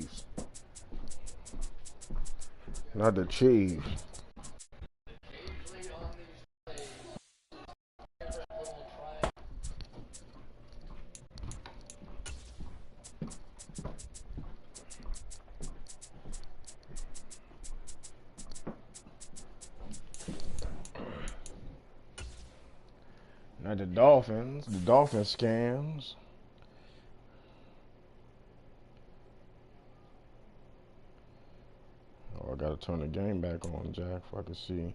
Chiefs. Not the Chiefs. Not the Dolphins. The Dolphins scams. Oh, I gotta turn the game back on, Jack, if I can see.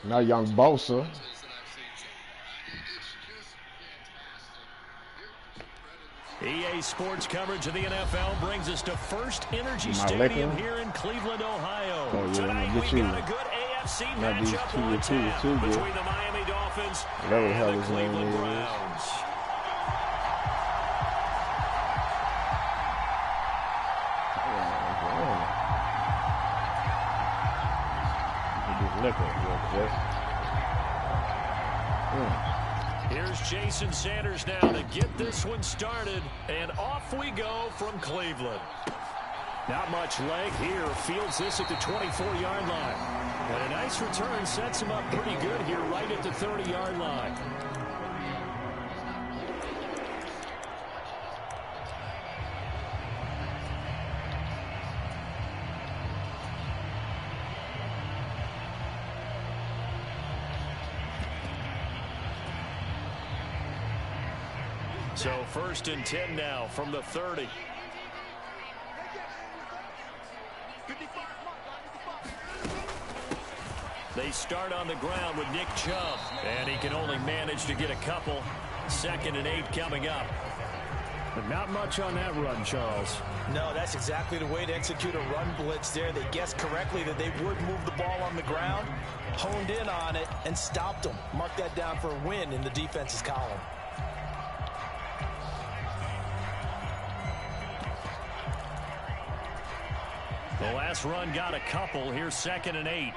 Now young Bosa. EA Sports coverage of the NFL brings us to First Energy Stadium here in Cleveland, Ohio. Oh, yeah, Tonight we got a good AFC matchup on tap between the Miami Dolphins and the Cleveland Browns. Here's Jason Sanders now to get this one started, and off we go from Cleveland. Not much leg here. Fields this at the 24-yard line. And a nice return sets him up pretty good here right at the 30-yard line. So 1st and 10 now from the 30. They start on the ground with Nick Chubb, and he can only manage to get a couple. 2nd and 8 coming up. But not much on that run, Charles. No, that's exactly the way to execute a run blitz there. They guessed correctly that they would move the ball on the ground, honed in on it, and stopped them. Mark that down for a win in the defense's column. The last run got a couple. Here's 2nd and 8.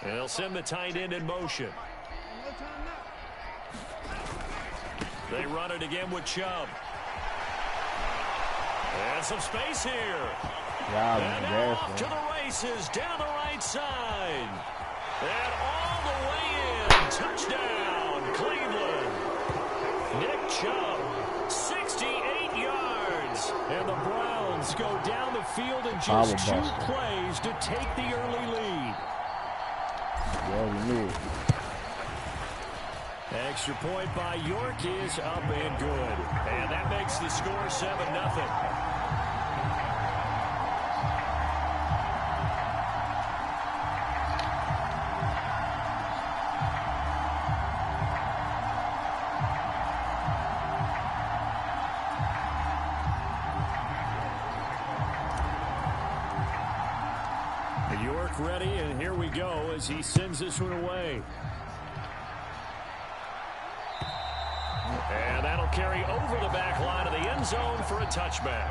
They'll send the tight end in motion. They run it again with Chubb. And some space here. And now off to the races down the right side. And all the way in. Touchdown, Cleveland. Nick Chubb, 68 yards. And the Browns go down the field in just 2 plays to take the early lead. Extra point by York is up and good. And that makes the score 7-0. York ready, and here we go as he sends this one away. And that'll carry over the back line of the end zone for a touchback.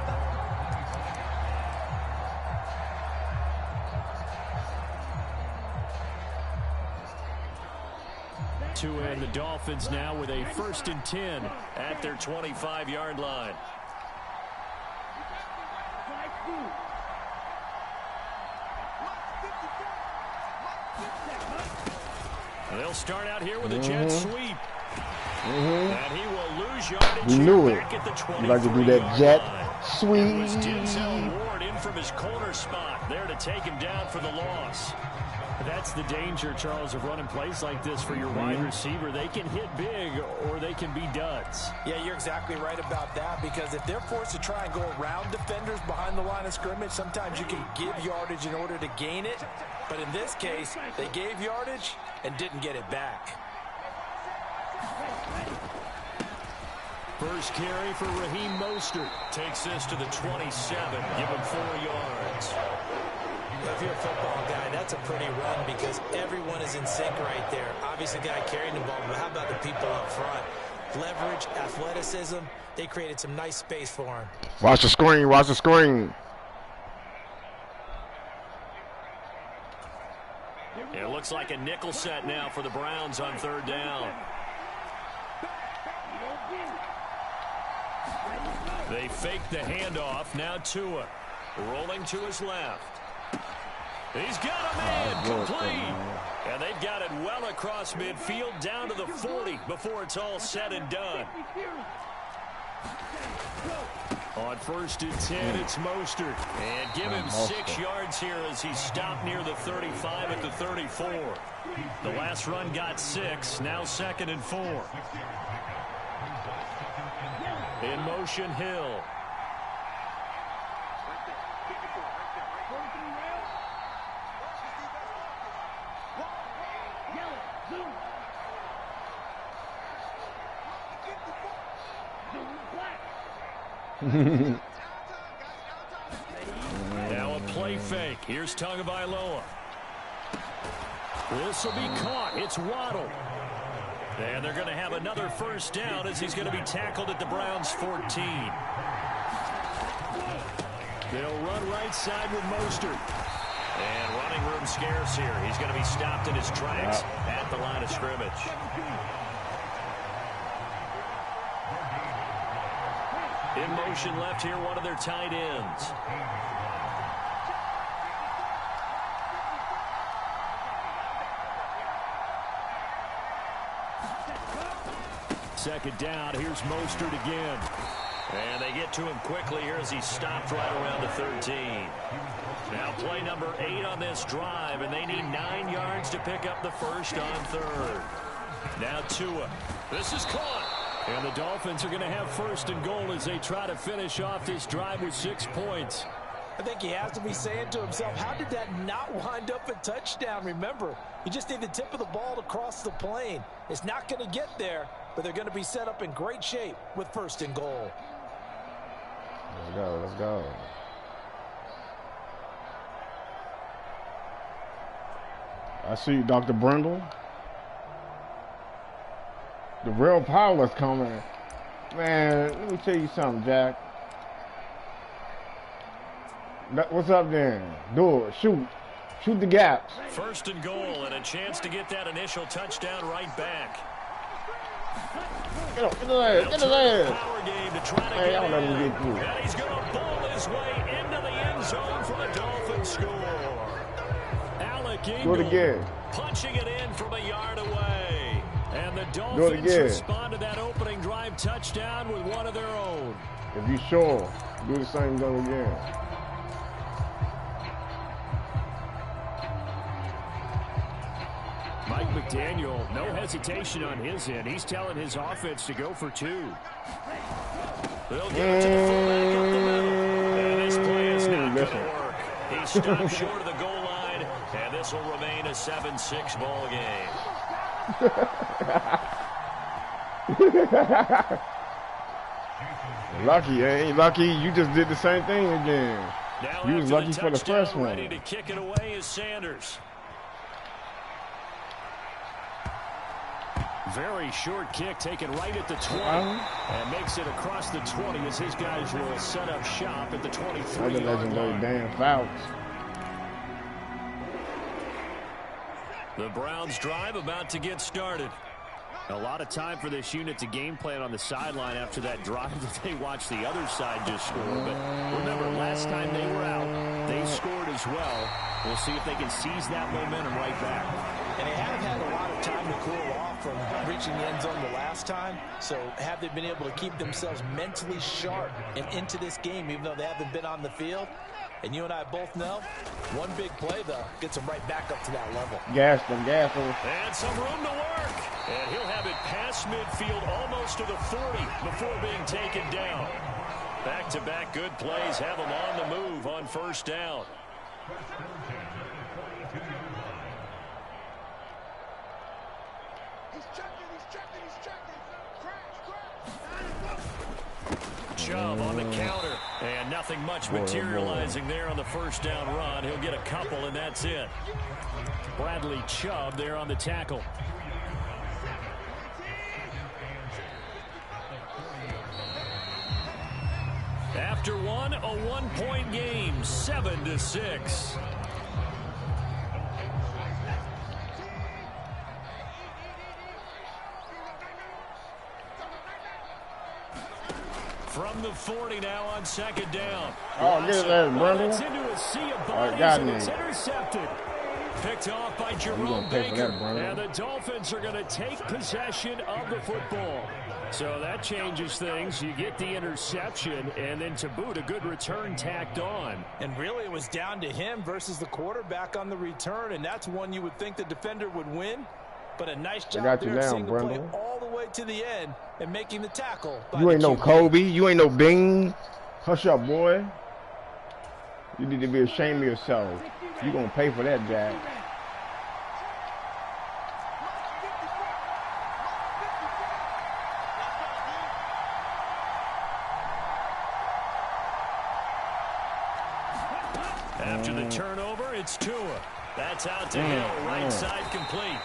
To end the Dolphins now with a 1st and 10 at their 25-yard line. They'll start out here with a jet sweep. And he will lose yardage. You knew it. At the you like to do that jet sweep. It was Denzel Ward in from his corner spot there to take him down for the loss. That's the danger, Charles, of running plays like this for your wide receiver. They can hit big or they can be duds. Yeah, you're exactly right about that, because if they're forced to try and go around defenders behind the line of scrimmage, sometimes you can give yardage in order to gain it. But in this case, they gave yardage and didn't get it back. First carry for Raheem Mostert. Takes this to the 27. Give him 4 yards. If you're a football guy, that's a pretty run because everyone is in sync right there. Obviously, the guy carrying the ball, but how about the people up front? Leverage, athleticism, they created some nice space for him. Watch the screen, watch the screen. It looks like a nickel set now for the Browns on 3rd down. They fake the handoff. Now Tua rolling to his left. He's got a man complete. And they've got it well across midfield down to the 40 before it's all said and done. On 1st and 10, it's Mostert. And give him 6 yards here as he stopped near the 35 at the 34. The last run got 6. Now 2nd and 4. In motion, Hill. Now a play fake. Here's Tagovailoa. This will be caught. It's Waddle. And they're going to have another 1st down as he's going to be tackled at the Browns' 14. They'll run right side with Mostert. And running room scarce here. He's going to be stopped in his tracks at the line of scrimmage. In motion left here, one of their tight ends. Second down, here's Mostert again. And they get to him quickly here as he stopped right around the 13. Now play number 8 on this drive, and they need 9 yards to pick up the 1st on 3rd. Now Tua. This is caught. And the Dolphins are going to have 1st and goal as they try to finish off this drive with 6 points. I think he has to be saying to himself, how did that not wind up a touchdown? Remember, you just need the tip of the ball to cross the plane. It's not going to get there, but they're going to be set up in great shape with 1st and goal. Let's go, let's go. I see you, Dr. Brindle. The real power is coming. Man, let me tell you something, Jack. What's up then? Do it. Shoot. Shoot the gaps. 1st and goal and a chance to get that initial touchdown right back. Get his ass. Get his ass. Power game to try to Hey, get I'll let him in. get through. And he's going to ball his way into the end zone for a Dolphins score. Alec Ingold Do it again. punching it in from a yard away. And the Dolphins respond to that opening drive touchdown with one of their own. If you sure, do the same thing again. Mike McDaniel, no hesitation on his end. He's telling his offense to go for 2. They'll give it to the fullback up the middle. And this play is not going to work. He stopped short of the goal line, and this will remain a 7-6 ball game. Lucky, ain't lucky. You just did the same thing again. Now You was lucky for the first one. Ready to kick it away is Sanders. Very short kick taken right at the 20 and makes it across the 20 as his guys will set up shop at the 23-yard line. Damn fouls. The Browns drive about to get started. A lot of time for this unit to game plan on the sideline after that drive that they watched the other side just score. But remember, last time they were out, they scored as well. We'll see if they can seize that momentum right back. And they have had a lot of time to cool off from reaching the end zone the last time. So have they been able to keep themselves mentally sharp and into this game, even though they haven't been on the field? And you and I both know, one big play, though, gets them right back up to that level. Gas them. And some room to work. And he'll have it past midfield almost to the 40 before being taken down. Back-to-back good plays have them on the move on 1st down. Chubb on the counter, and nothing much materializing there on the 1st down run. He'll get a couple, and that's it. Bradley Chubb there on the tackle. After one, a one-point game, 7-6. from the 40 now on second down. Oh, get that, brother. It's into a sea of bodies, and it's intercepted. Picked off by Jerome Baker. And the Dolphins are going to take possession of the football. So that changes things. You get the interception, and then to boot, a good return tacked on. And really, it was down to him versus the quarterback on the return, and that's one you would think the defender would win. But a nice job there, single play all the way to the end and making the tackle. You ain't no Kobe. You ain't no Bing. Hush up, boy. You need to be ashamed of yourself. You're going to pay for that, Jack. After the turnover, it's Tua. That's out to Hill, right side complete.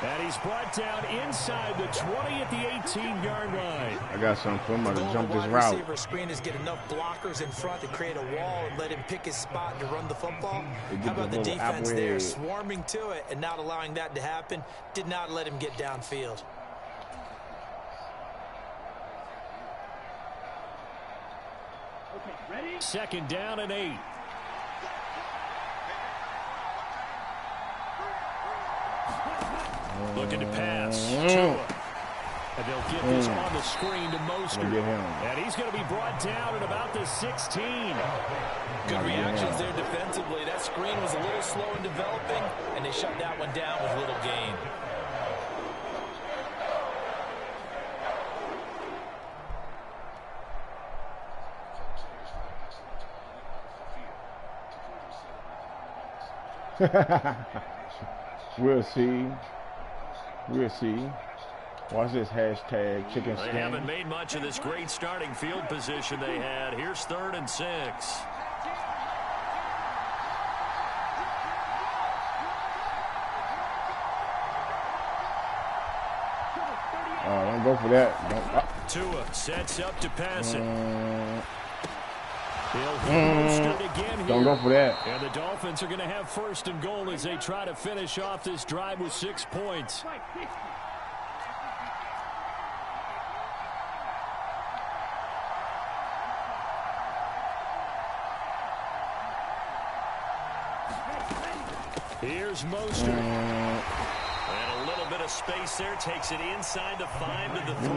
And he's brought down inside the 20 at the 18-yard line. I got something for him to jump this route. Receiver screen is get enough blockers in front to create a wall and let him pick his spot to run the football. How about the defense there swarming to it and not allowing that to happen? Did not let him get downfield. Okay, ready? Second down and 8. Looking to pass. And they'll get this on the screen to Mostert. And he's going to be brought down at about the 16. Good reactions there defensively. That screen was a little slow in developing, and they shut that one down with little gain. We'll see. We'll see. Watch this hashtag chicken skin. They haven't made much of this great starting field position they had. Here's 3rd and 6. Don't go for that. Tua sets up to pass it. Again don't go for that. And the Dolphins are going to have 1st and goal as they try to finish off this drive with 6 points. Here's Mostert. And a little bit of space there. Takes it inside the 5 to the 3.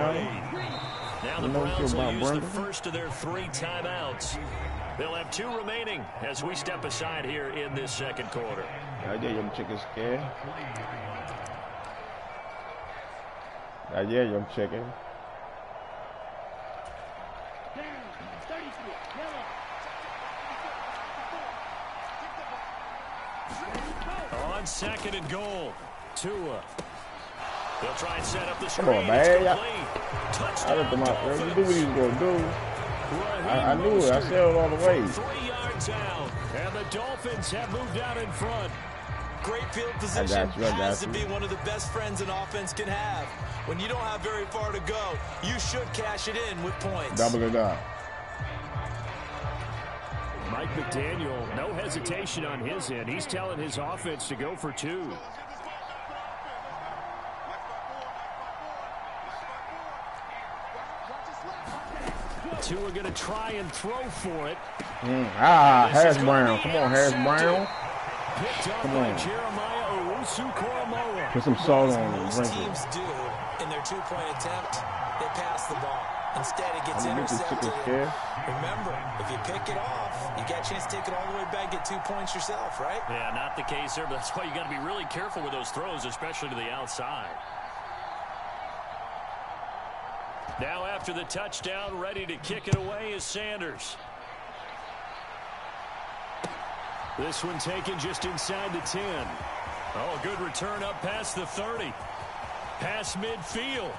Now the Browns will use the first of their 3 timeouts. They'll have 2 remaining as we step aside here in this second quarter. I dare young chicken scared. I dare young chicken. On 2nd and goal, Tua. They'll try and set up the screen. Come on, man. Touchdown. I let do what he was going to do. I knew it. I sailed all the way. 3 yards out. And the Dolphins have moved out in front. Great field position has to be one of the best friends an offense can have. When you don't have very far to go, you should cash it in with points. Double it up. Mike McDaniel, no hesitation on his end. He's telling his offense to go for 2. Two are going to try and throw for it. Harris Brown. Come on, Harris Brown. Come on. Put some salt on it. Most teams do in their 2-point attempt, they pass the ball. Instead, it gets intercepted. Remember, if you pick it off, you got a chance to take it all the way back, get 2 points yourself, right? Yeah, not the case there, but that's why you got to be really careful with those throws, especially to the outside. Now after the touchdown, ready to kick it away is Sanders. This one taken just inside the 10. Oh, good return up past the 30. Past midfield.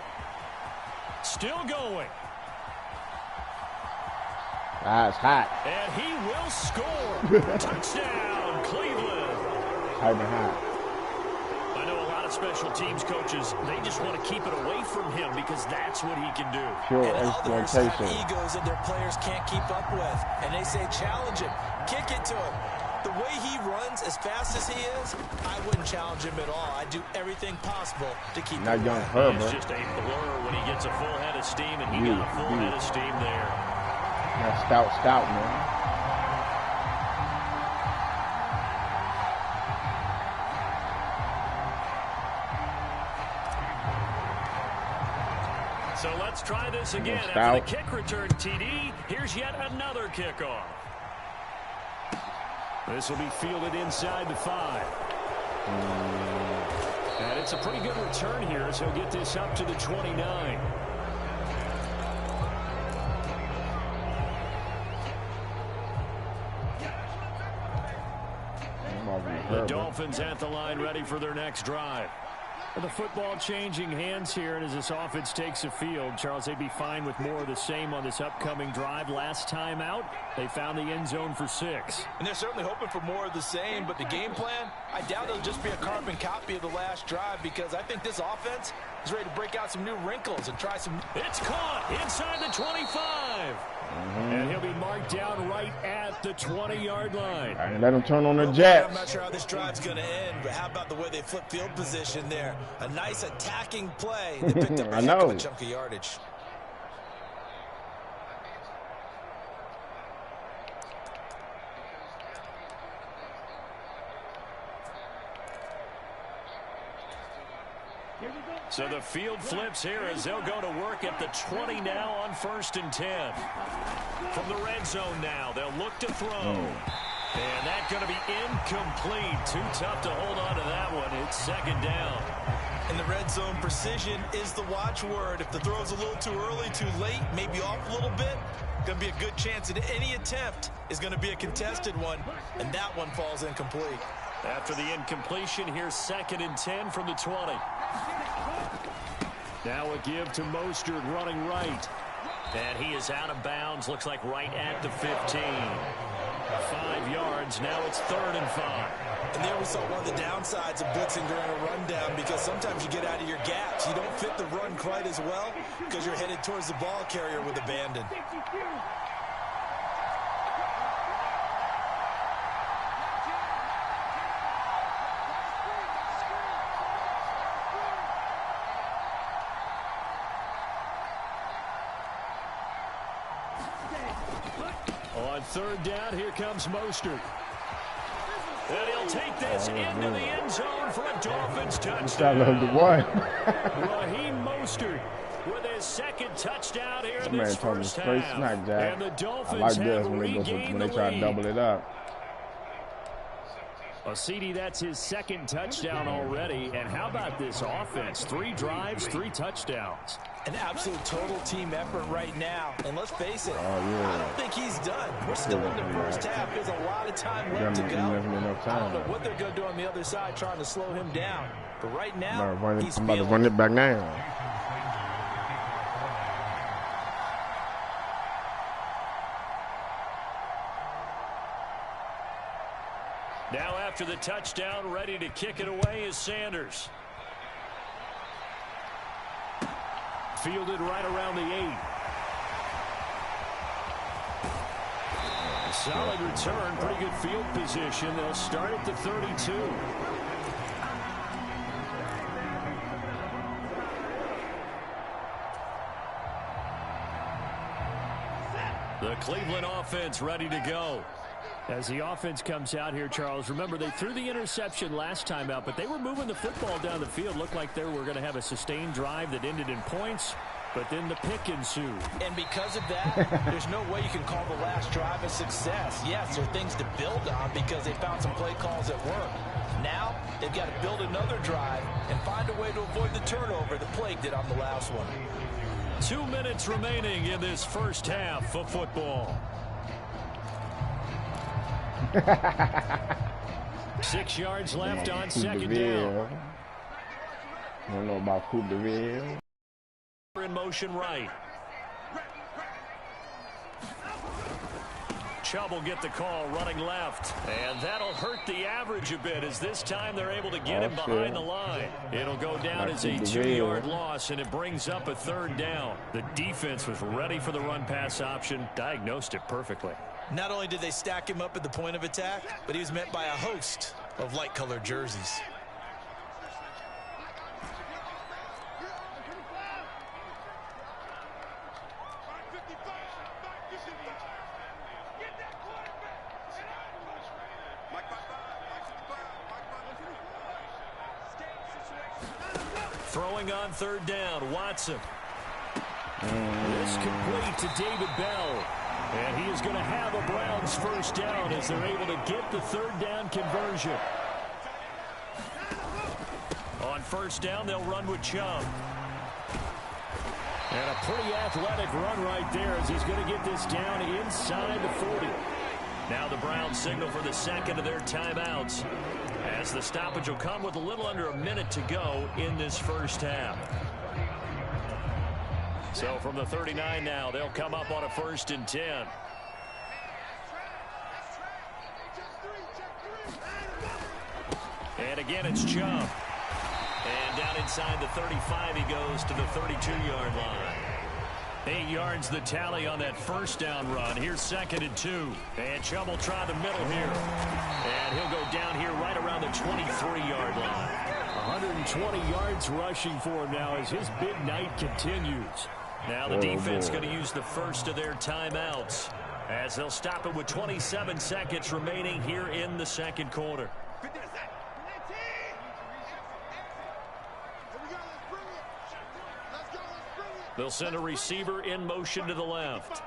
Still going. It's hot. And he will score. Touchdown, Cleveland. Hot. I know a lot of special teams coaches, they just want to keep it away from him because that's what he can do. Pure and exploitation. Others have egos that their players can't keep up with. And they say, challenge him. Kick it to him. The way he runs as fast as he is, I wouldn't challenge him at all. I'd do everything possible to keep him. Not young Herbert. It's just a blur when he gets a full head of steam, and he got a full head of steam there. That's stout, man. So let's try this again. After the kick return, TD, here's yet another kickoff. This will be fielded inside the 5. And it's a pretty good return here as he'll get this up to the 29. The Dolphins at the line ready for their next drive. The football changing hands here, and as this offense takes the field, Charles, they'd be fine with more of the same on this upcoming drive. Last time out, they found the end zone for 6. And they're certainly hoping for more of the same, but the game plan, I doubt it'll just be a carbon copy of the last drive, because I think this offense is ready to break out some new wrinkles and try some... It's caught inside the 25. And he'll be marked down right at the 20-yard line. And let him turn on the Jets. I'm not sure how this drive's going to end, but how about the way they flip field position there? A nice attacking play. They picked up a heck of a chunk of yardage. So the field flips here as they'll go to work at the 20 now on 1st and 10. From the red zone now, they'll look to throw. And that's going to be incomplete. Too tough to hold on to that one. It's 2nd down. In the red zone, precision is the watchword. If the throw's a little too early, too late, maybe off a little bit, going to be a good chance that any attempt is going to be a contested one, and that one falls incomplete. After the incompletion, here's 2nd and 10 from the 20. Now a give to Mostert running right. And he is out of bounds, looks like right at the 15. 5 yards, now it's 3rd and 5. And there we saw one of the downsides of blitzing during a rundown, because sometimes you get out of your gaps. You don't fit the run quite as well because you're headed towards the ball carrier with abandon. On 3rd down, here comes Mostert. And he'll take this into the end zone for a Dolphins touchdown. Raheem Mostert with his 2nd touchdown here in this first half. And the Dolphins have regained the lead. Try to double it up. Well, CD, that's his 2nd touchdown already. And how about this offense? 3 drives, 3 touchdowns. An absolute total team effort right now. And let's face it, I don't think he's done. We're still in the first half. There's a lot of time left to go. I don't know what they're going to do on the other side trying to slow him down. But right now, he's about to run it back now. Now after the touchdown, ready to kick it away is Sanders. Fielded right around the 8. Solid return, pretty good field position. They'll start at the 32. The Cleveland offense ready to go. As the offense comes out here, Charles, remember they threw the interception last time out, but they were moving the football down the field. Looked like they were going to have a sustained drive that ended in points, but then the pick ensued. And because of that, there's no way you can call the last drive a success. Yes, there are things to build on because they found some play calls that work. Now, they've got to build another drive and find a way to avoid the turnover that plagued it on the last one. 2 minutes remaining in this first half of football. 6 yards left on 2nd down. I don't know about Coupe de Ville. In motion right. Chubb will get the call running left. And that'll hurt the average a bit as this time they're able to get him behind the line. It'll go down as a 2-yard loss, and it brings up a 3rd down. The defense was ready for the run-pass option, diagnosed it perfectly. Not only did they stack him up at the point of attack, but he was met by a host of light-colored jerseys. Throwing on third down, Watson. This complete to David Bell. And he is going to have a Browns first down as they're able to get the third down conversion. On first down, they'll run with Chubb. And a pretty athletic run right there as he's going to get this down inside the 40. Now the Browns signal for the second of their timeouts, as the stoppage will come with a little under a minute to go in this first half. So from the 39 now, they'll come up on a 1st and 10. And again, it's Chubb. And down inside the 35, he goes to the 32-yard line. 8 yards the tally on that first down run. Here's 2nd and 2. And Chubb will try the middle here. And he'll go down here right around the 23-yard line. 120 yards rushing for him now as his big night continues. Now the defense going to use the first of their timeouts, as they'll stop it with 27 seconds remaining here in the second quarter. They'll send a receiver in motion to the left.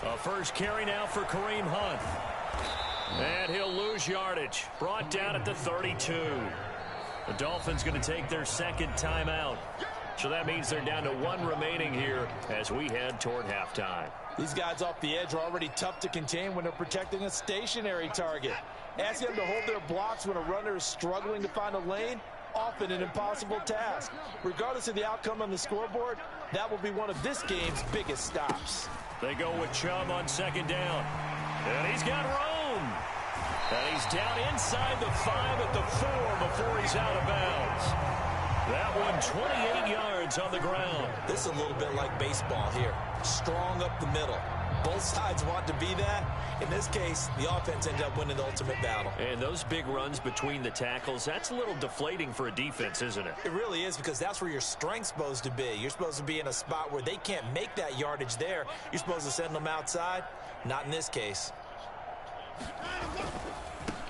A first carry now for Kareem Hunt. And he'll lose yardage. Brought down at the 32. The Dolphins going to take their second timeout. So that means they're down to 1 remaining here as we head toward halftime. These guys off the edge are already tough to contain when they're protecting a stationary target. Asking them to hold their blocks when a runner is struggling to find a lane, often an impossible task. Regardless of the outcome on the scoreboard, that will be one of this game's biggest stops. They go with Chubb on 2nd down. And he's got room. And he's down inside the 5 at the 4 before he's out of bounds. That one 28 yards on the ground. This is a little bit like baseball here. Strong up the middle. Both sides want to be that. In this case, the offense ended up winning the ultimate battle. And those big runs between the tackles, that's a little deflating for a defense, isn't it? It really is, because that's where your strength's supposed to be. You're supposed to be in a spot where they can't make that yardage there. You're supposed to send them outside. Not in this case.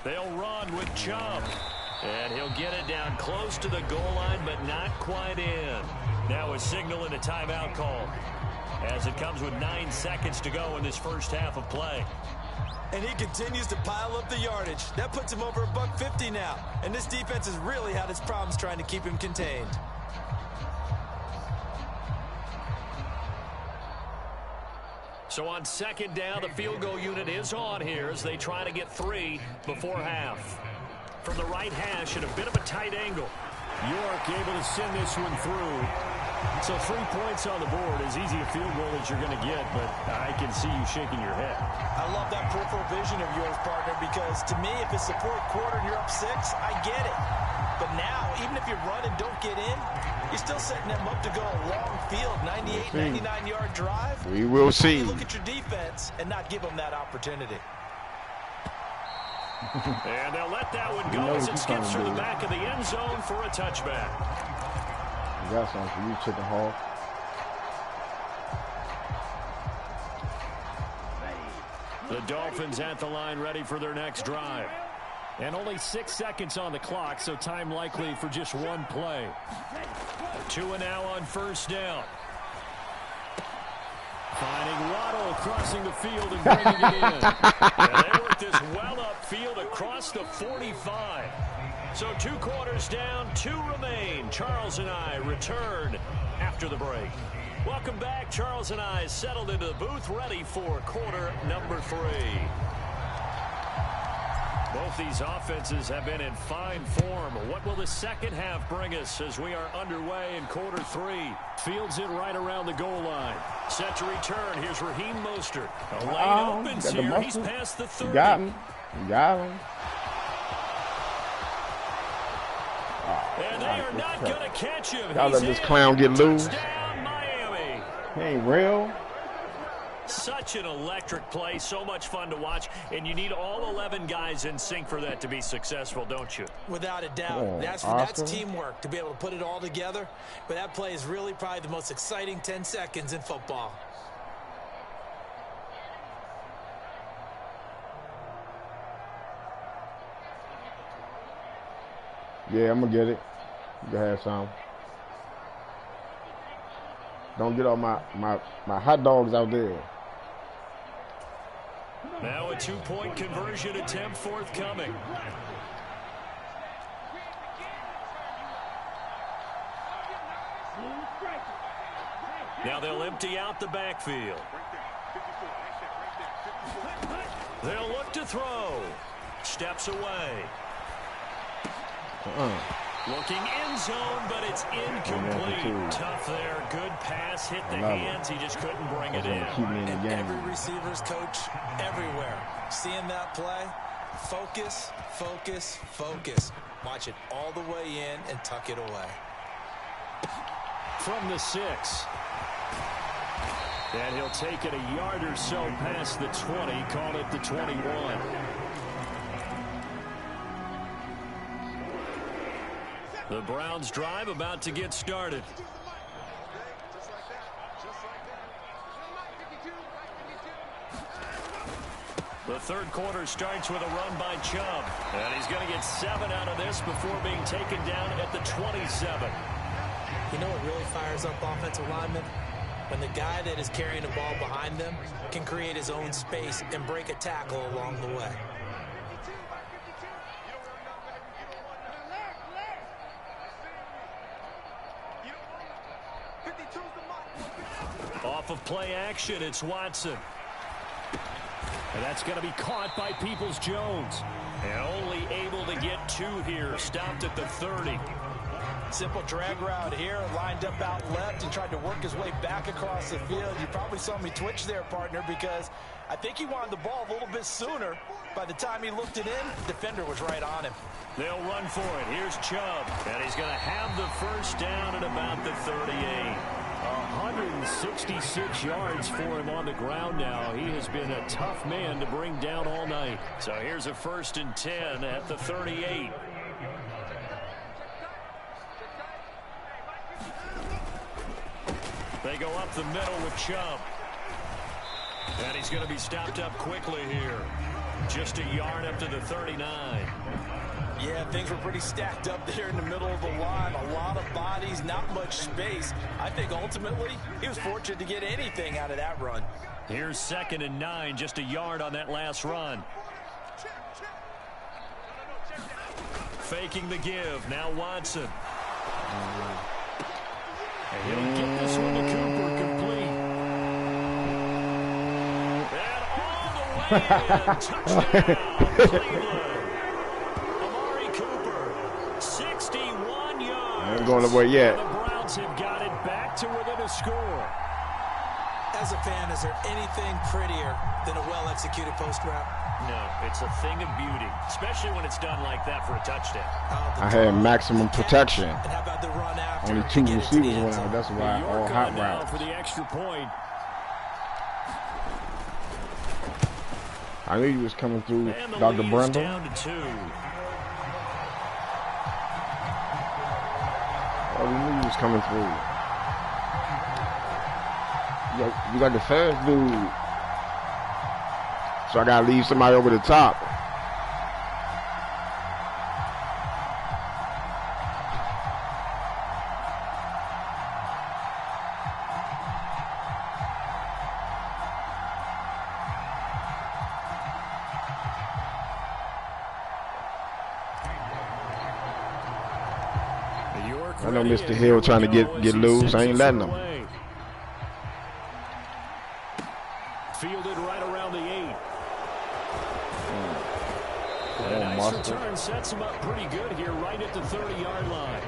They'll run with Chubb. And he'll get it down close to the goal line, but not quite in. Now a signal and a timeout call, as it comes with 9 seconds to go in this first half of play. And he continues to pile up the yardage. That puts him over $150 now. And this defense has really had its problems trying to keep him contained. So on 2nd down, the field goal unit is on here as they try to get 3 before half. From the right hash at a bit of a tight angle. York able to send this one through. So 3 points on the board, as easy a field goal as you're going to get, but I can see you shaking your head. I love that peripheral vision of yours, partner, because to me, if it's the 4th quarter and you're up 6, I get it. But now, even if you run and don't get in, you're still setting them up to go a long field, 98, 99-yard drive. We will see. You look at your defense and not give them that opportunity. And they'll let that one go as it skips through the back of the end zone for a touchback. I got something for you, Chicken Hawk. The Dolphins at the line, ready for their next drive. And only 6 seconds on the clock, so time likely for just 1 play. 2 now on first down. Finding Waddle crossing the field and bringing it in. And they work this well upfield across the 45. So 2 quarters down, 2 remain. Charles and I return after the break. Welcome back. Charles and I settled into the booth, ready for quarter number 3. Both these offenses have been in fine form. What will the second half bring us as we are underway in quarter 3? Fields it right around the goal line. Set to return. Here's Raheem Mostert. A lane opens here. He's past the 30. You got him. You got him. And they are not going to catch him. Y'all let this clown get loose. Touchdown, Miami. He ain't real. Such an electric play, so much fun to watch, and you need all 11 guys in sync for that to be successful, don't you? Without a doubt. That's teamwork, to be able to put it all together. But that play is really probably the most exciting 10 seconds in football. Yeah, I'm gonna get it. You can have some. Don't get all my hot dogs out there. Now a two-point conversion attempt forthcoming. Now they'll empty out the backfield. They'll look to throw. Steps away. Looking end zone, but it's incomplete. Tough there. Good pass. Hit the hands. He just couldn't bring it in. And every receiver's coach everywhere. Seeing that play, focus, focus, focus. Watch it all the way in and tuck it away. From the 6. And he'll take it a yard or so past the 20. Call it the 21. The Browns drive about to get started. The third quarter starts with a run by Chubb. And he's going to get 7 out of this before being taken down at the 27. You know what really fires up offensive linemen? When the guy that is carrying the ball behind them can create his own space and break a tackle along the way. Off of play action, it's Watson. And that's going to be caught by Peoples-Jones. And only able to get 2 here. Stopped at the 30. Simple drag route here, lined up out left and tried to work his way back across the field. You probably saw me twitch there, partner, because I think he wanted the ball a little bit sooner. By the time he looked it in, the defender was right on him. They'll run for it. Here's Chubb. And he's going to have the first down at about the 38. 166 yards for him on the ground now. He has been a tough man to bring down all night. So here's a 1st and 10 at the 38. They go up the middle with Chubb. And he's going to be stopped up quickly here. Just a yard up to the 39. Yeah, things were pretty stacked up there in the middle of the line. A lot of bodies, not much space. I think ultimately he was fortunate to get anything out of that run. Here's 2nd and 9, just a yard on that last run. Faking the give, now Watson. And he'll get this one to Cooper complete. And all the way in, touchdown, Cleveland. Amari Cooper, 61 yards. I ain't going away yet. The Browns have got it back to within a score. As a fan, is there anything prettier than a well-executed post route? No, it's a thing of beauty, especially when it's done like that for a touchdown. I had maximum protection. And how about the run after? Only 2 receivers went out. That's why all hot routes. For the extra point. I knew you was coming through, And the Dr. lead is Brundle. down to 2. Oh, we knew you was coming through. You got the fast dude. So I gotta leave somebody over the top. I know Mr. Hill trying to get loose. I ain't letting him. Fielded right around the 8. And a nice return sets him up pretty good here right at the 30-yard line.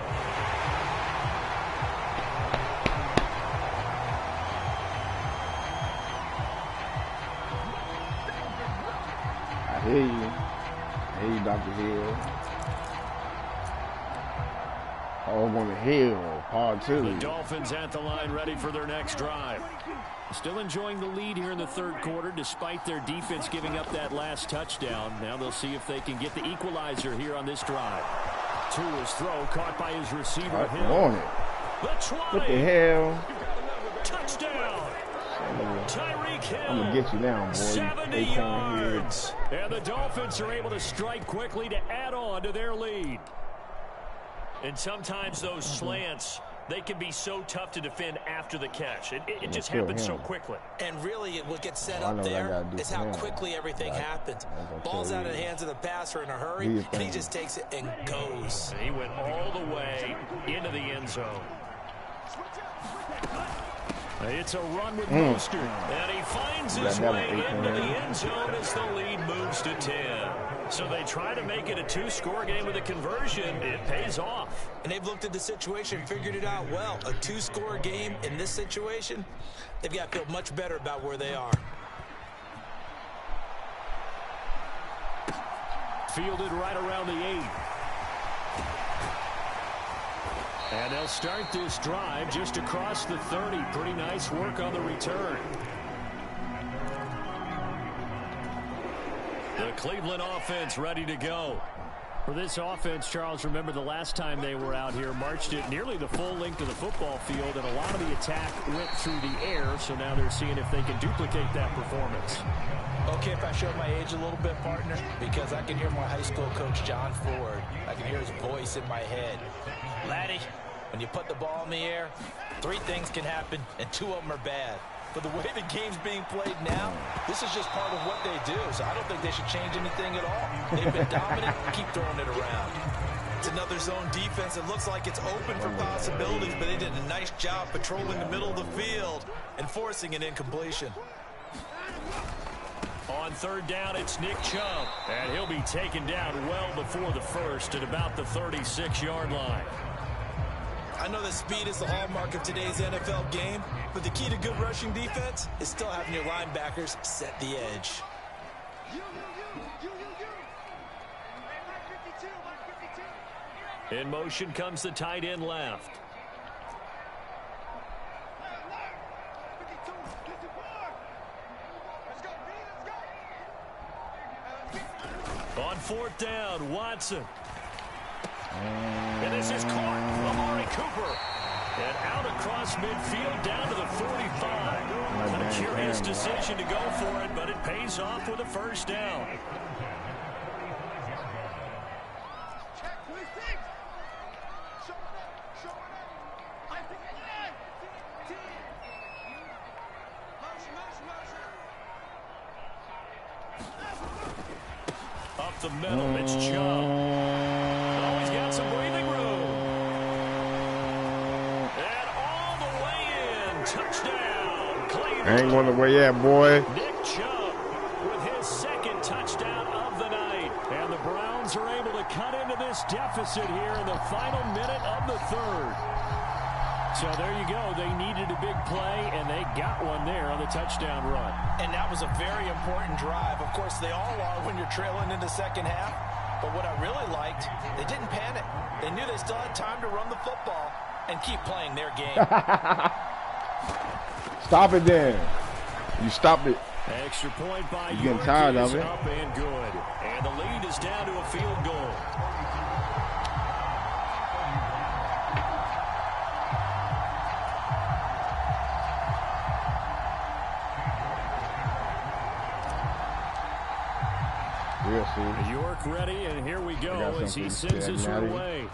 I hear you. I hear you, Dr. Hill. Oh, on the hill, part 2. The Dolphins at the line ready for their next drive. Still enjoying the lead here in the third quarter despite their defense giving up that last touchdown. Now they'll see if they can get the equalizer here on this drive. To his throw, caught by his receiver, Hill. On it. What the hell? Touchdown. Tyreek Hill. I'm going to get you down, boy. 70 yards. And the Dolphins are able to strike quickly to add on to their lead. And sometimes those slants, they can be so tough to defend after the catch. It just happens so quickly. And really, what gets set up there is how quickly everything happens. Ball's out of the hands of the passer in a hurry, and he just takes it and goes. And he went all the way into the end zone. It's a run with Mostert, and he finds his way into the end zone as the lead moves to 10. So they try to make it a two-score game with a conversion. It pays off. And they've looked at the situation, figured it out well. A two-score game in this situation, they've got to feel much better about where they are. Fielded right around the 8. And they'll start this drive just across the 30. Pretty nice work on the return. The Cleveland offense ready to go. For this offense, Charles, remember the last time they were out here, marched it nearly the full length of the football field, and a lot of the attack went through the air, so now they're seeing if they can duplicate that performance. Okay, if I show my age a little bit, partner, because I can hear my high school coach, John Ford. I can hear his voice in my head. Laddie, when you put the ball in the air, 3 things can happen, and 2 of them are bad. But the way the game's being played now, this is just part of what they do, so I don't think they should change anything at all. They've been dominant, keep throwing it around. It's another zone defense. It looks like it's open for possibilities, but they did a nice job patrolling the middle of the field and forcing an incompletion. On third down, it's Nick Chubb, and he'll be taken down well before the first at about the 36-yard line. I know that speed is the hallmark of today's NFL game, but the key to good rushing defense is still having your linebackers set the edge. In motion comes the tight end left. On fourth down, Watson. And this is caught. Amari Cooper. And out across midfield down to the 45. What a curious decision to go for it, but it pays off with a first down. Up the middle, it's Chubb. Oh, he's got some breathing room. And all the way in. Touchdown, Cleveland. I ain't going the way yet, boy. Nick Chubb with his second touchdown of the night. And the Browns are able to cut into this deficit here in the final minute of the third. So there you go. They needed a big play, and they got one there on the touchdown run. And that was a very important drive. Of course, they all are when you're trailing in the second half. But what I really liked, they didn't panic. They knew they still had time to run the football and keep playing their game. Stop it then. You stopped it. Extra point by You're getting tired of it. Up and good. And the lead is down to a field goal. York ready, and here we go as he sends this one away.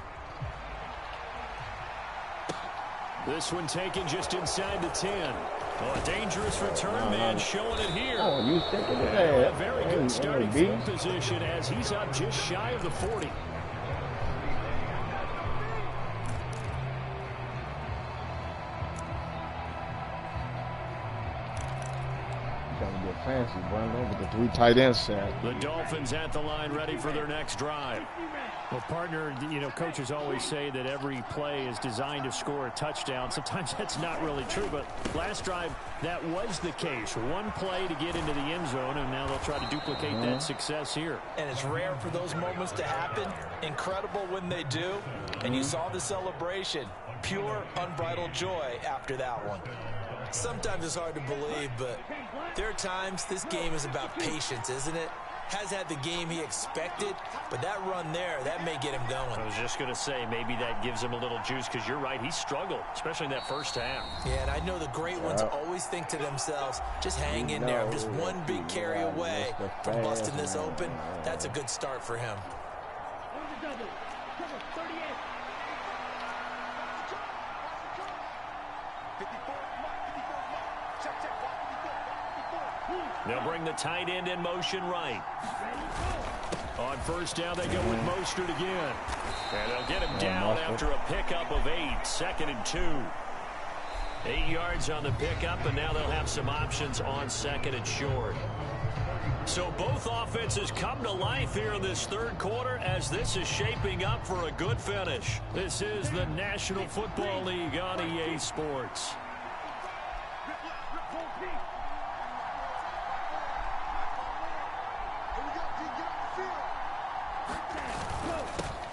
This one taken just inside the 10. Oh, a dangerous return man showing it here. Oh, you thinking of that? A very good starting field position as he's up just shy of the 40. Fancy, bro. With the 3 tight ends set. The Dolphins at the line ready for their next drive. Well, partner, you know, coaches always say that every play is designed to score a touchdown. Sometimes that's not really true, but last drive, that was the case. One play to get into the end zone, and now they'll try to duplicate that success here. And it's rare for those moments to happen. Incredible when they do. And you saw the celebration. Pure, unbridled joy after that one. Sometimes it's hard to believe, but there are times this game is about patience, isn't it? Has had the game he expected, but that run there, that may get him going. I was just going to say, maybe that gives him a little juice, because you're right, he struggled, especially in that first half. Yeah, and I know the great ones always think to themselves, just hang in there. I'm just one big carry away from busting this open. That's a good start for him. They'll bring the tight end in motion right. On first down, they go with Mostert again. And they'll get him down after a pickup of 8, 2nd and 2. 8 yards on the pickup, and now they'll have some options on 2nd and short. So both offenses come to life here in this third quarter as this is shaping up for a good finish. This is the National Football League on EA Sports.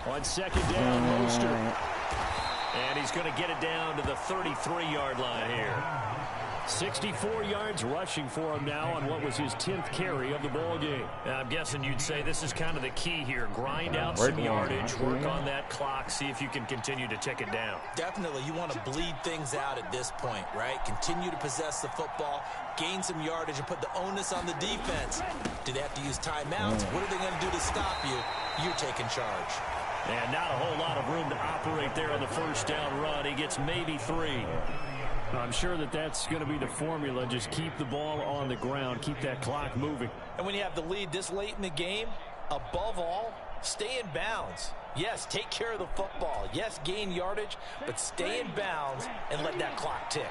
On 2nd down, Mostert. And he's going to get it down to the 33-yard line here. 64 yards rushing for him now on what was his 10th carry of the ball game. I'm guessing you'd say this is kind of the key here. Grind out some yardage, work on that clock, see if you can continue to tick it down. Definitely. You want to bleed things out at this point, right? Continue to possess the football, gain some yardage, and put the onus on the defense. Do they have to use timeouts? What are they going to do to stop you? You're taking charge. And not a whole lot of room to operate there on the first down run. He gets maybe 3. I'm sure that's going to be the formula. Just keep the ball on the ground. Keep that clock moving. And when you have the lead this late in the game, above all, stay in bounds. Yes, take care of the football. Yes, gain yardage, but stay in bounds and let that clock tick.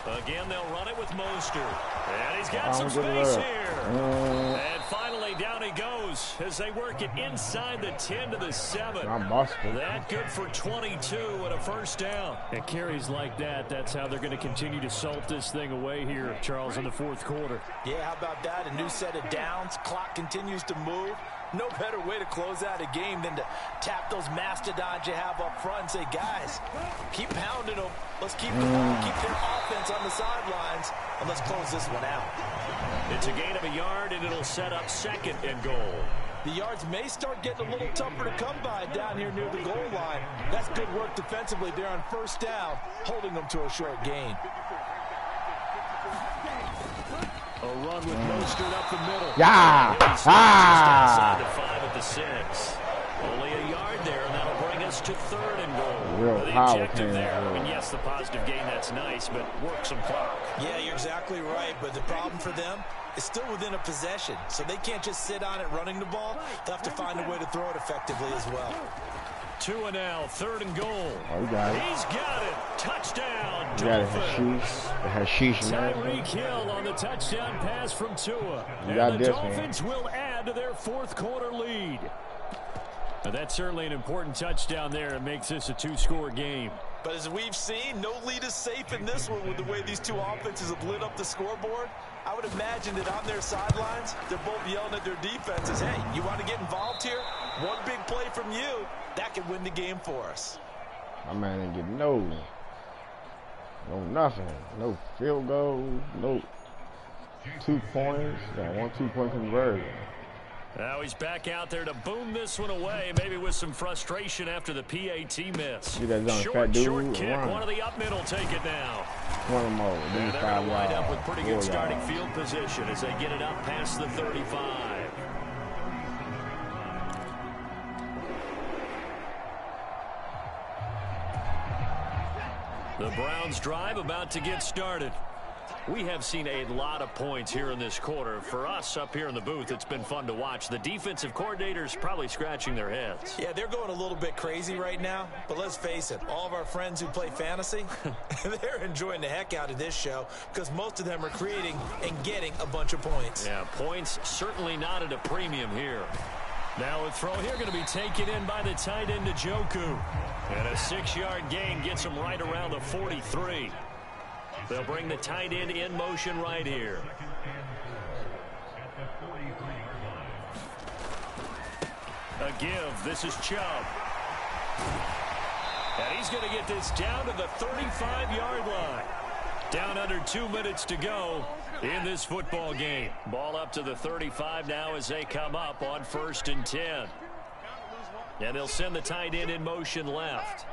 Again, they'll run it with Mostert. And he's got some space here. And finally, down he goes as they work it inside the 10 to the 7. That good for 22 and a first down. And carries like that, that's how they're going to continue to salt this thing away here, Charles, in the fourth quarter. Yeah, how about that? A new set of downs. Clock continues to move. No better way to close out a game than to tap those mastodons you have up front and say, guys, keep pounding them. Let's keep the ball, keep their offense on the sidelines, and let's close this one out. It's a gain of a yard, and it'll set up 2nd and goal. The yards may start getting a little tougher to come by down here near the goal line. That's good work defensively there on first down, holding them to a short gain. A run with Mostert up the middle. Yeah. Just outside the 5 at the 6. Only a yard there, and that'll bring us to 3rd and goal. Real the objective there. I mean, yes, the positive gain, that's nice, but work some clock. Yeah, you're exactly right, but the problem for them is still within a possession, so they can't just sit on it running the ball. They'll have to find a way to throw it effectively as well. 2 and now, 3rd and goal. Oh, got it. He's got it. Touchdown, Dolphins. Tyreek Hill on the touchdown pass from Tua. You got and the this, Dolphins will add to their fourth quarter lead. Now, that's certainly an important touchdown there. It makes this a 2-score game. But as we've seen, no lead is safe in this one with the way these two offenses have lit up the scoreboard. I would imagine that on their sidelines, they're both yelling at their defenses, hey, you want to get involved here? One big play from you, that could win the game for us. My man didn't get no nothing. No field goal, no 2 points. Got 1 2-point conversion. Now he's back out there to boom this one away, maybe with some frustration after the PAT miss. Short kick. One of the up middle take it now. One more. And they're going to wind up with pretty good starting field position as they get it up past the 35. The Browns drive about to get started. We have seen a lot of points here in this quarter. For us up here in the booth, it's been fun to watch. The defensive coordinators probably scratching their heads. Yeah, they're going a little bit crazy right now. But let's face it, all of our friends who play fantasy, they're enjoying the heck out of this show because most of them are creating and getting a bunch of points. Yeah, points certainly not at a premium here. Now a throw here going to be taken in by the tight end Njoku. And a 6-yard gain gets him right around the 43. They'll bring the tight end in motion right here. A give. This is Chubb. And he's going to get this down to the 35-yard line. Down under 2 minutes to go in this football game. Ball up to the 35 now as they come up on 1st and 10. And they'll send the tight end in motion left.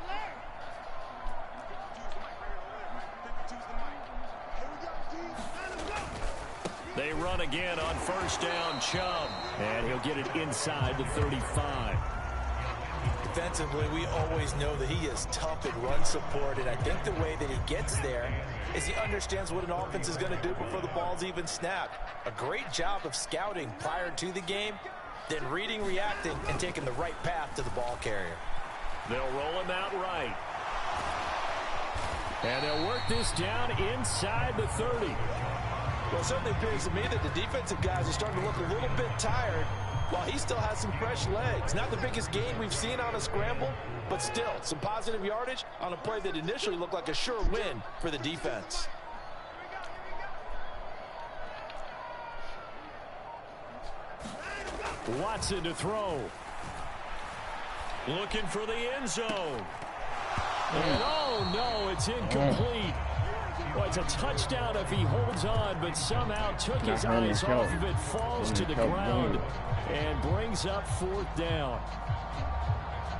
They run again on 1st down, Chubb. And he'll get it inside the 35. Defensively, we always know that he is tough at run support, and I think the way that he gets there is he understands what an offense is going to do before the ball's even snapped. A great job of scouting prior to the game, then reading, reacting, and taking the right path to the ball carrier. They'll roll him out right. And they'll work this down inside the 30. Well, it certainly appears to me that the defensive guys are starting to look a little bit tired while he still has some fresh legs. Not the biggest gain we've seen on a scramble, but still some positive yardage on a play that initially looked like a sure win for the defense. Watson to throw. Looking for the end zone. And oh no, it's incomplete. Well, it's a touchdown if he holds on, but somehow took his eyes off of it, falls to the ground, and brings up 4th down.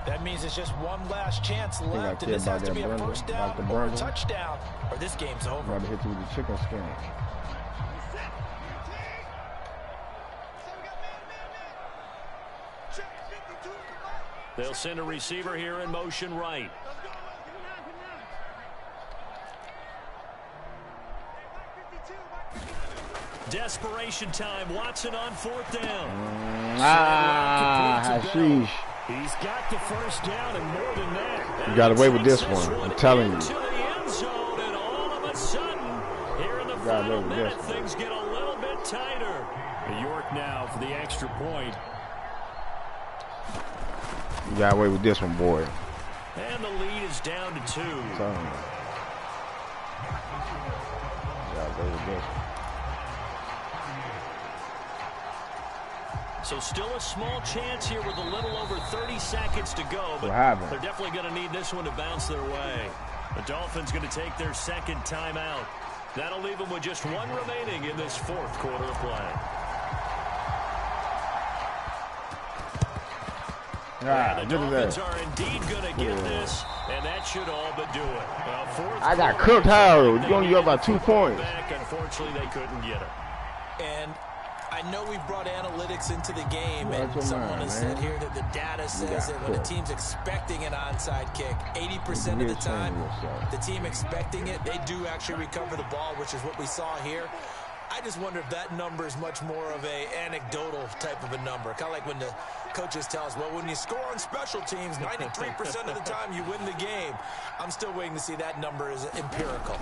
That means it's just one last chance left, and this has to be a first down or a touchdown, or this game's over. I'm about to hit you with the chicken skin. They'll send a receiver here in motion right. Desperation time. Watson on 4th down. Sheesh. He's got the first down and more than that. You got away with this one. I'm telling you. To the end zone, and all of a sudden, here in the final minute, things get a little bit tighter. York now for the extra point. You got away with this one, boy. And the lead is down to 2. You got away with this one. So still a small chance here with a little over 30 seconds to go. But they're definitely going to need this one to bounce their way. The Dolphins going to take their second timeout. That'll leave them with just one remaining in this 4th quarter of play. And the Dolphins are indeed going to get this, and that should all but do it. Well, I got cooked, Harold. You only got about 2 points. Unfortunately, they couldn't get it. And I know we've brought analytics into the game, and someone has said here that the data says that when a team's expecting an onside kick, 80% of the time, the team expecting it, they do actually recover the ball, which is what we saw here. I just wonder if that number is much more of a anecdotal type of a number. Kind of like when the coaches tell us, well, when you score on special teams, 93% of the time you win the game. I'm still waiting to see that number is empirical.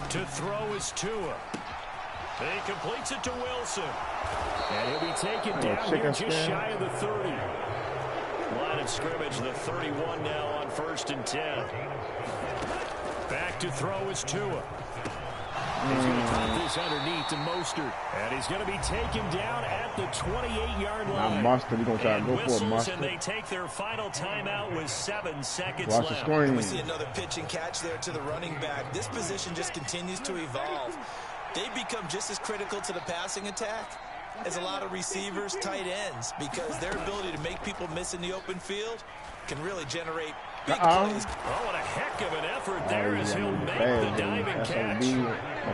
To throw is Tua. He completes it to Wilson. And he'll be taken down here just shy of the 30. Line of scrimmage, the 31 now on 1st and 10. Back to throw is Tua. He's going to drop this underneath to Mostert. And he's going to be taken down at the 28-yard line. Now Mostert, he's going to try to go for a Mostert. And they take their final timeout with 7 seconds left. left. We see another pitch and catch there to the running back. This position just continues to evolve. They become just as critical to the passing attack as a lot of receivers, tight ends, because their ability to make people miss in the open field can really generate big plays. Oh, what a heck of an effort there as he'll make the diving catch.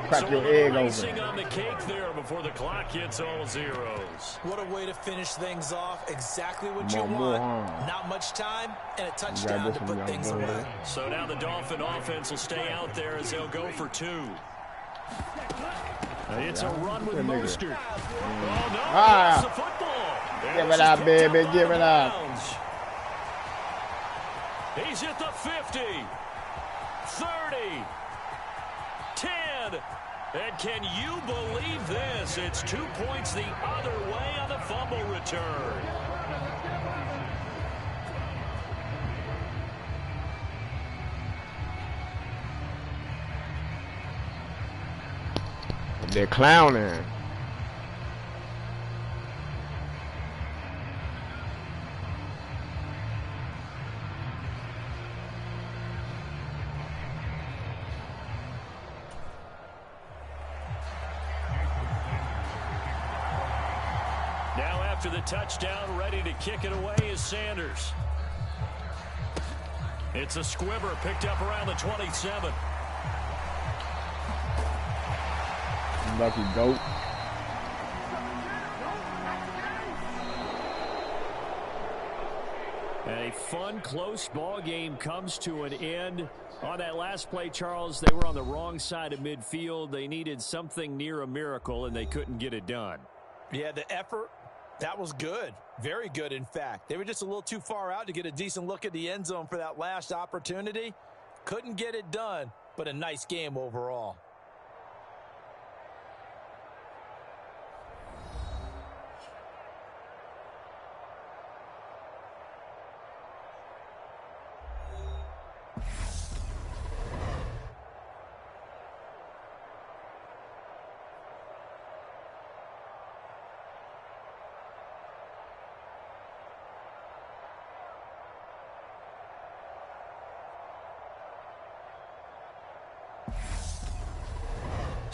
Crack your egg icing on the cake there before the clock hits all zeros. What a way to finish things off. Exactly what you want. Not much time and a touchdown to put things away. So now the Dolphin offense will stay out there as they'll go for 2. It's a run with Mostert. Oh, no, that's the football. Give it up, baby, give it up. He's at the 50, 30, 10. And can you believe this? It's 2 points the other way on the fumble return. They're clowning. Now after the touchdown, ready to kick it away is Sanders. It's a squibber picked up around the 27. Lucky goat. And a fun, close ball game comes to an end. On that last play, Charles, they were on the wrong side of midfield. They needed something near a miracle, and they couldn't get it done. Yeah, the effort, that was good. Very good, in fact. They were just a little too far out to get a decent look at the end zone for that last opportunity. Couldn't get it done, but a nice game overall.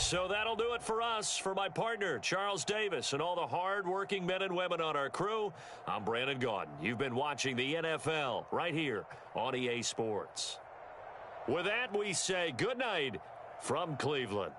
So that'll do it for us. For my partner, Charles Davis, and all the hard-working men and women on our crew, I'm Brandon Gaudin. You've been watching the NFL right here on EA Sports. With that, we say good night from Cleveland.